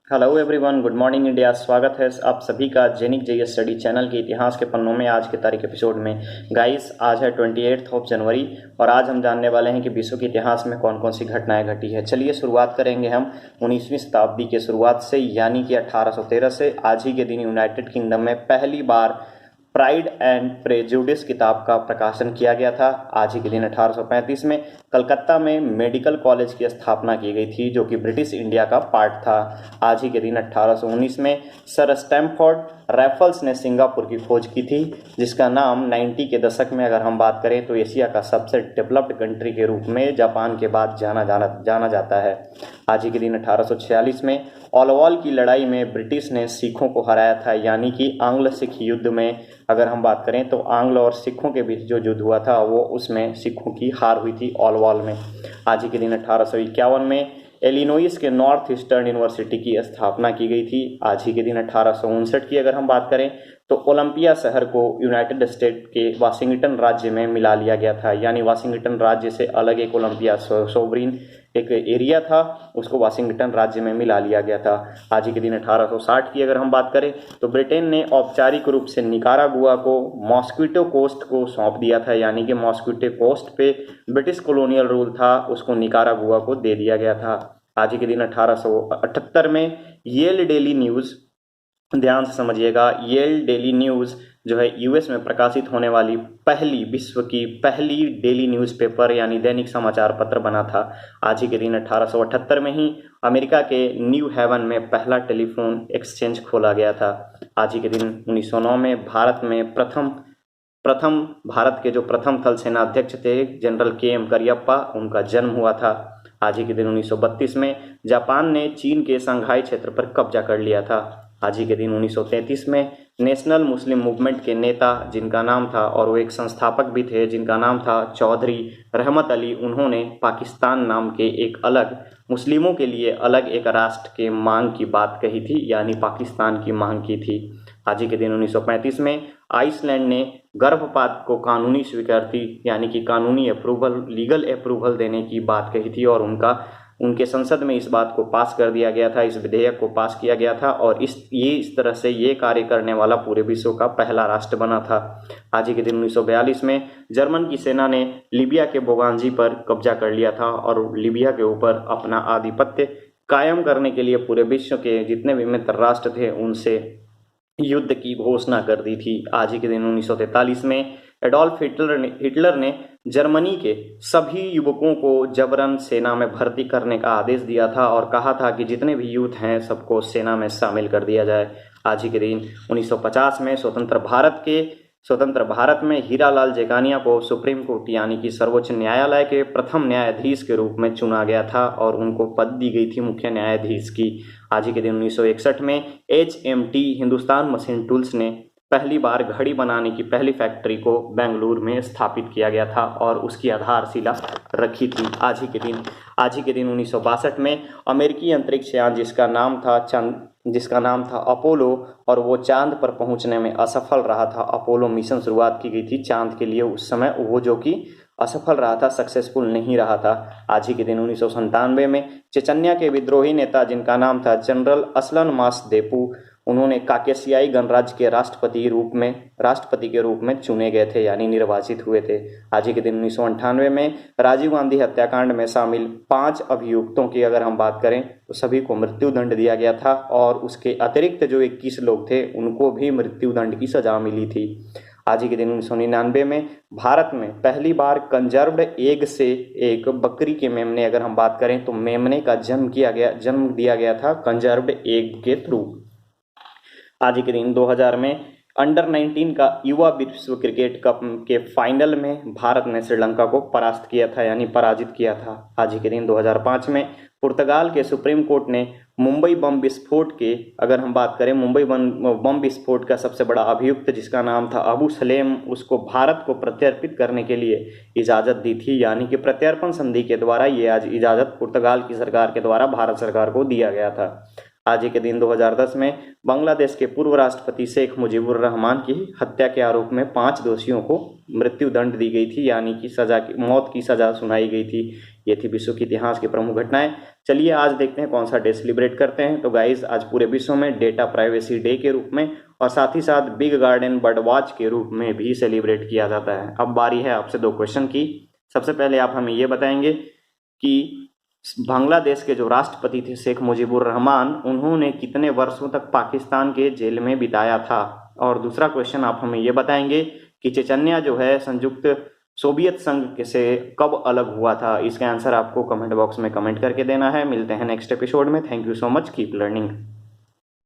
Hello everyone, good morning India. स्वागत है आप सभी का जेनिक जे स्टडी चैनल के इतिहास के पन्नों में। आज के तारीख एपिसोड में गाइस, आज है 28 जनवरी और आज हम जानने वाले हैं कि विश्व के इतिहास में कौन कौन सी घटनाएं घटी है। चलिए शुरुआत करेंगे हम 19वीं शताब्दी के शुरुआत से, यानी कि 1813 से। आज ही के दिन यूनाइटेड किंगडम में पहली बार प्राइड एंड प्रेजुडिस किताब का प्रकाशन किया गया था। आज ही के दिन 1835 में कलकत्ता में मेडिकल कॉलेज की स्थापना की गई थी, जो कि ब्रिटिश इंडिया का पार्ट था। आज ही के दिन 1819 में सर स्टैमफोर्ड रैफल्स ने सिंगापुर की खोज की थी, जिसका नाम 90 के दशक में अगर हम बात करें तो एशिया का सबसे डेवलप्ड कंट्री के रूप में जापान के बाद जाना जाता है। आज ही के दिन 1846 में ऑलवॉल की लड़ाई में ब्रिटिश ने सिखों को हराया था, यानी कि आंग्ल सिख युद्ध में अगर हम बात करें तो आंग्ल और सिखों के बीच जो युद्ध हुआ था वो उसमें सिखों की हार हुई थी ऑलवॉल में। आज ही के दिन 1851 में इलिनोइस के नॉर्थ ईस्टर्न यूनिवर्सिटी की स्थापना की गई थी। आज ही के दिन 1859 की अगर हम बात करें तो ओलंपिया शहर को यूनाइटेड स्टेट के वाशिंगटन राज्य में मिला लिया गया था, यानी वाशिंगटन राज्य से अलग एक ओलंपिया सोवरिन एक एरिया था, उसको वाशिंगटन राज्य में मिला लिया गया था। आज ही के दिन 1860 की अगर हम बात करें तो ब्रिटेन ने औपचारिक रूप से निकारागुआ को मॉस्क्विटो कोस्ट को सौंप दिया था, यानी कि मॉस्क्विटो कोस्ट पे ब्रिटिश कॉलोनियल रूल था, उसको निकारागुआ को दे दिया गया था। आज ही के दिन 1878 में येल डेली न्यूज़, ध्यान से समझिएगा, येल डेली न्यूज़ जो है यूएस में प्रकाशित होने वाली विश्व की पहली डेली न्यूज़पेपर यानी दैनिक समाचार पत्र बना था। आज ही के दिन 1878 में ही अमेरिका के न्यू हेवन में पहला टेलीफोन एक्सचेंज खोला गया था। आज ही के दिन 1909 में भारत में भारत के जो प्रथम थल सेनाध्यक्ष थे जनरल के.एम. करियप्पा, उनका जन्म हुआ था। आज ही के दिन 1932 में जापान ने चीन के संघाई क्षेत्र पर कब्जा कर लिया था। आज ही के दिन 1933 में नेशनल मुस्लिम मूवमेंट के नेता जिनका नाम था, और वो एक संस्थापक भी थे जिनका नाम था चौधरी रहमत अली, उन्होंने पाकिस्तान नाम के एक अलग मुस्लिमों के लिए अलग एक राष्ट्र के मांग की बात कही थी, यानी पाकिस्तान की मांग की थी। आज ही के दिन 1935 में आइसलैंड ने गर्भपात को कानूनी स्वीकृति यानी कि कानूनी अप्रूवल, लीगल अप्रूवल देने की बात कही थी, और उनके संसद में इस बात को पास कर दिया गया था, इस विधेयक को पास किया गया था, और इस तरह से ये कार्य करने वाला पूरे विश्व का पहला राष्ट्र बना था। आज ही के दिन 1942 में जर्मन की सेना ने लीबिया के बोगांजी पर कब्जा कर लिया था और लीबिया के ऊपर अपना आधिपत्य कायम करने के लिए पूरे विश्व के जितने भी मित्र राष्ट्र थे उनसे युद्ध की घोषणा कर दी थी। आज ही के दिन 1943 में एडोल्फ हिटलर ने जर्मनी के सभी युवकों को जबरन सेना में भर्ती करने का आदेश दिया था और कहा था कि जितने भी यूथ हैं सबको सेना में शामिल कर दिया जाए। आज ही के दिन 1950 में स्वतंत्र भारत में हीरालाल जेगानिया को सुप्रीम कोर्ट यानी कि सर्वोच्च न्यायालय के प्रथम न्यायाधीश के रूप में चुना गया था और उनको पद दी गई थी मुख्य न्यायाधीश की। आज ही के दिन 1961 में HMT हिंदुस्तान मशीन टूल्स ने पहली बार घड़ी बनाने की पहली फैक्ट्री को बेंगलुरु में स्थापित किया गया था और उसकी आधारशिला रखी थी। आज ही के दिन 1962 में अमेरिकी अंतरिक्ष यान जिसका नाम था अपोलो, और वो चांद पर पहुंचने में असफल रहा था। अपोलो मिशन शुरुआत की गई थी चांद के लिए उस समय, वो जो कि असफल रहा था, सक्सेसफुल नहीं रहा था। आज ही के दिन 1997 में चेचन्या के विद्रोही नेता जिनका नाम था जनरल असलन मासदेपू, उन्होंने काकेशियाई गणराज्य के राष्ट्रपति के रूप में चुने गए थे, यानी निर्वाचित हुए थे। आज ही के दिन 1998 में राजीव गांधी हत्याकांड में शामिल 5 अभियुक्तों की अगर हम बात करें तो सभी को मृत्यु दंड दिया गया था, और उसके अतिरिक्त जो 21 लोग थे उनको भी मृत्यु दंड की सजा मिली थी। आज ही के दिन 1999 में भारत में पहली बार कंजर्व्ड एग से एक बकरी के मेमने अगर हम बात करें तो मेमने का जन्म दिया गया था कंजर्व्ड एग के थ्रू। आज ही के दिन 2000 में अंडर 19 का युवा विश्व क्रिकेट कप के फाइनल में भारत ने श्रीलंका को परास्त किया था, यानी पराजित किया था। आज ही के दिन 2005 में पुर्तगाल के सुप्रीम कोर्ट ने मुंबई बम विस्फोट के अगर हम बात करें मुंबई बम विस्फोट का सबसे बड़ा अभियुक्त जिसका नाम था अबू सलेम, उसको भारत को प्रत्यर्पित करने के लिए इजाज़त दी थी, यानी कि प्रत्यर्पण संधि के द्वारा ये आज इजाज़त पुर्तगाल की सरकार के द्वारा भारत सरकार को दिया गया था। आज ही के दिन 2010 में बांग्लादेश के पूर्व राष्ट्रपति शेख मुजीबुर रहमान की हत्या के आरोप में 5 दोषियों को मृत्यु दंड दी गई थी, यानी कि मौत की सजा सुनाई गई थी। ये थी विश्व के इतिहास की प्रमुख घटनाएं। चलिए आज देखते हैं कौन सा डे सेलिब्रेट करते हैं। तो गाइज आज पूरे विश्व में डेटा प्राइवेसी डे के रूप में और साथ ही साथ बिग गार्डन बर्ड वॉच के रूप में भी सेलिब्रेट किया जाता है। अब बारी है आपसे 2 क्वेश्चन की। सबसे पहले आप हमें ये बताएंगे कि बांग्लादेश के जो राष्ट्रपति थे शेख मुजीबुर रहमान, उन्होंने कितने वर्षों तक पाकिस्तान के जेल में बिताया था। और दूसरा क्वेश्चन आप हमें ये बताएंगे कि चेचन्या जो है संयुक्त सोवियत संघ से कब अलग हुआ था। इसका आंसर आपको कमेंट बॉक्स में कमेंट करके देना है। मिलते हैं नेक्स्ट एपिसोड में। Thank you so much, keep learning.